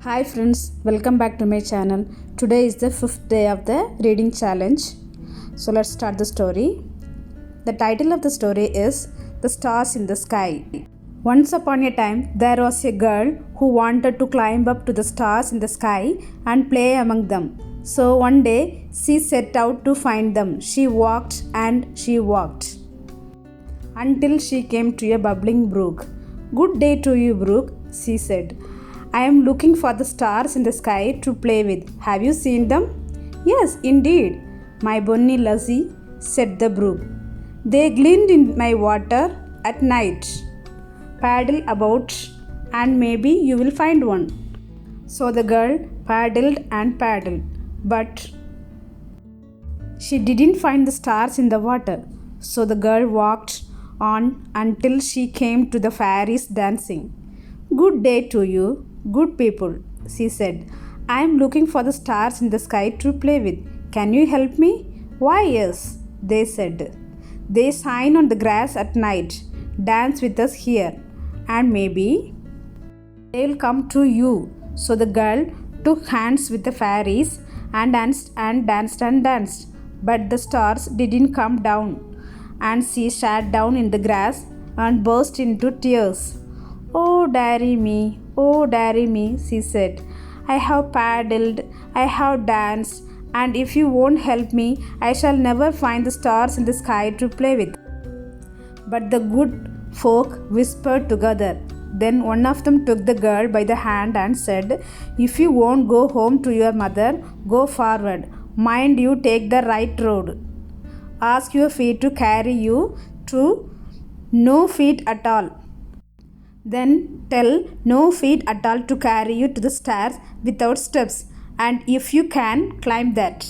Hi friends, welcome back to my channel. Today is the 5th day of the reading challenge. So let's start the story. The title of the story is The Stars in the Sky. Once upon a time, there was a girl who wanted to climb up to the stars in the sky and play among them. So one day, she set out to find them. She walked and she walked until she came to a bubbling brook. "Good day to you, brook," she said. "I am looking for the stars in the sky to play with. Have you seen them?" "Yes, indeed, my bonny lassie," said the brook. "They gleamed in my water at night. Paddle about and maybe you will find one." So the girl paddled and paddled, but she didn't find the stars in the water. So the girl walked on until she came to the fairies dancing. "Good day to you, good people," she said. "I am looking for the stars in the sky to play with. Can you help me?" "Why, yes," they said. "They shine on the grass at night. Dance with us here, and maybe they'll come to you." So the girl took hands with the fairies and danced and danced and danced. But the stars didn't come down, and she sat down in the grass and burst into tears. "Oh, dearie me," she said. "I have paddled, I have danced, and if you won't help me, I shall never find the stars in the sky to play with." But the good folk whispered together. Then one of them took the girl by the hand and said, "If you won't go home to your mother, go forward. Mind you take the right road. Ask your feet to carry you to no feet at all. Then tell no feet at all to carry you to the stars without steps, and if you can, climb that."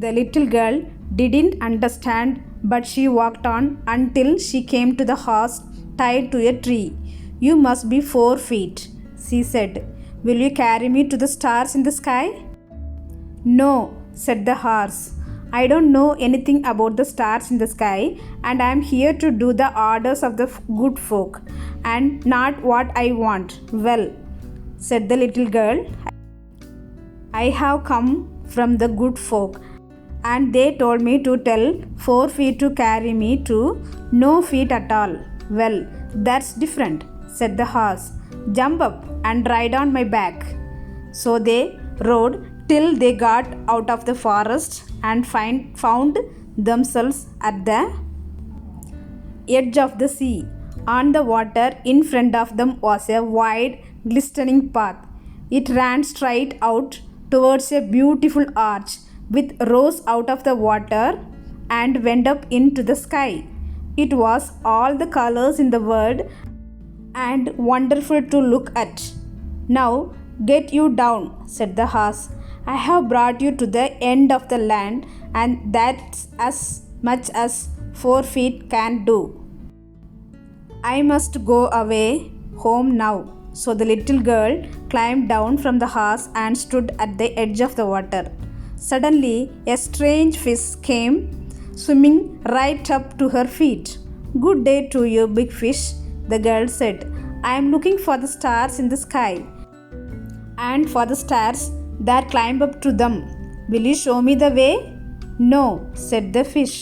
The little girl didn't understand, but she walked on until she came to the horse tied to a tree. "You must be 4 feet," she said. "Will you carry me to the stars in the sky?" "No," said the horse. "I don't know anything about the stars in the sky, and I am here to do the orders of the good folk, and not what I want." "Well," said the little girl, "I have come from the good folk, and they told me to tell 4 feet to carry me to no feet at all." "Well, that's different," said the horse. "Jump up and ride on my back." So they rode till they got out of the forest and found themselves at the edge of the sea. On the water in front of them was a wide, glistening path. It ran straight out towards a beautiful arch which rose out of the water and went up into the sky. It was all the colors in the world and wonderful to look at. "Now get you down," said the horse. "I have brought you to the end of the land, and that's as much as 4 feet can do. I must go away home now." So the little girl climbed down from the horse and stood at the edge of the water. Suddenly, a strange fish came swimming right up to her feet. "Good day to you, big fish," the girl said. "I am looking for the stars in the sky, and for the stars that climb up to them. Will you show me the way?" "No," said the fish.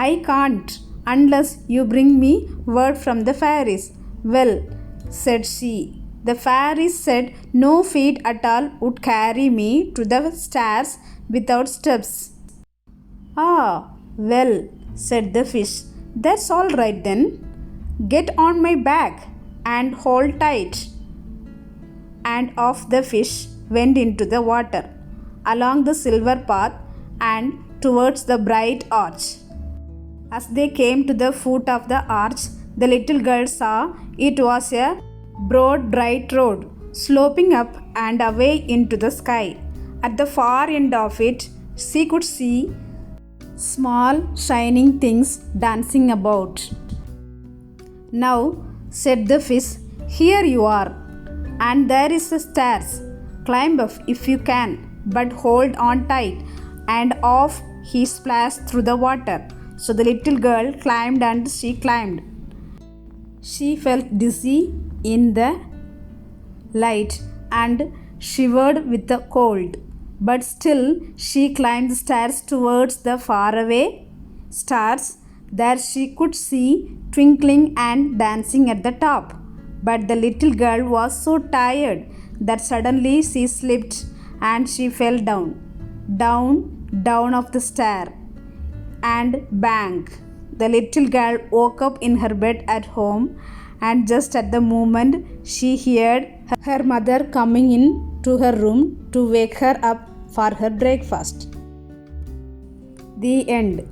"I can't unless you bring me word from the fairies." "Well," said she, "the fairies said no feet at all would carry me to the stars without steps." "Ah, well," said the fish, "that's all right then. Get on my back and hold tight." And off the fish went into the water, along the silver path and towards the bright arch. As they came to the foot of the arch, the little girl saw it was a broad, bright road, sloping up and away into the sky. At the far end of it, she could see small, shining things dancing about. "Now," said the fish, "here you are, and there is the stars. Climb up if you can, but hold on tight." And off he splashed through the water. So the little girl climbed and she climbed. She felt dizzy in the light and shivered with the cold. But still she climbed the stairs towards the faraway stars that she could see twinkling and dancing at the top. But the little girl was so tired that suddenly she slipped and she fell down, down off the stair, and bang! The little girl woke up in her bed at home, and just at the moment she heard her mother coming in to her room to wake her up for her breakfast. The end.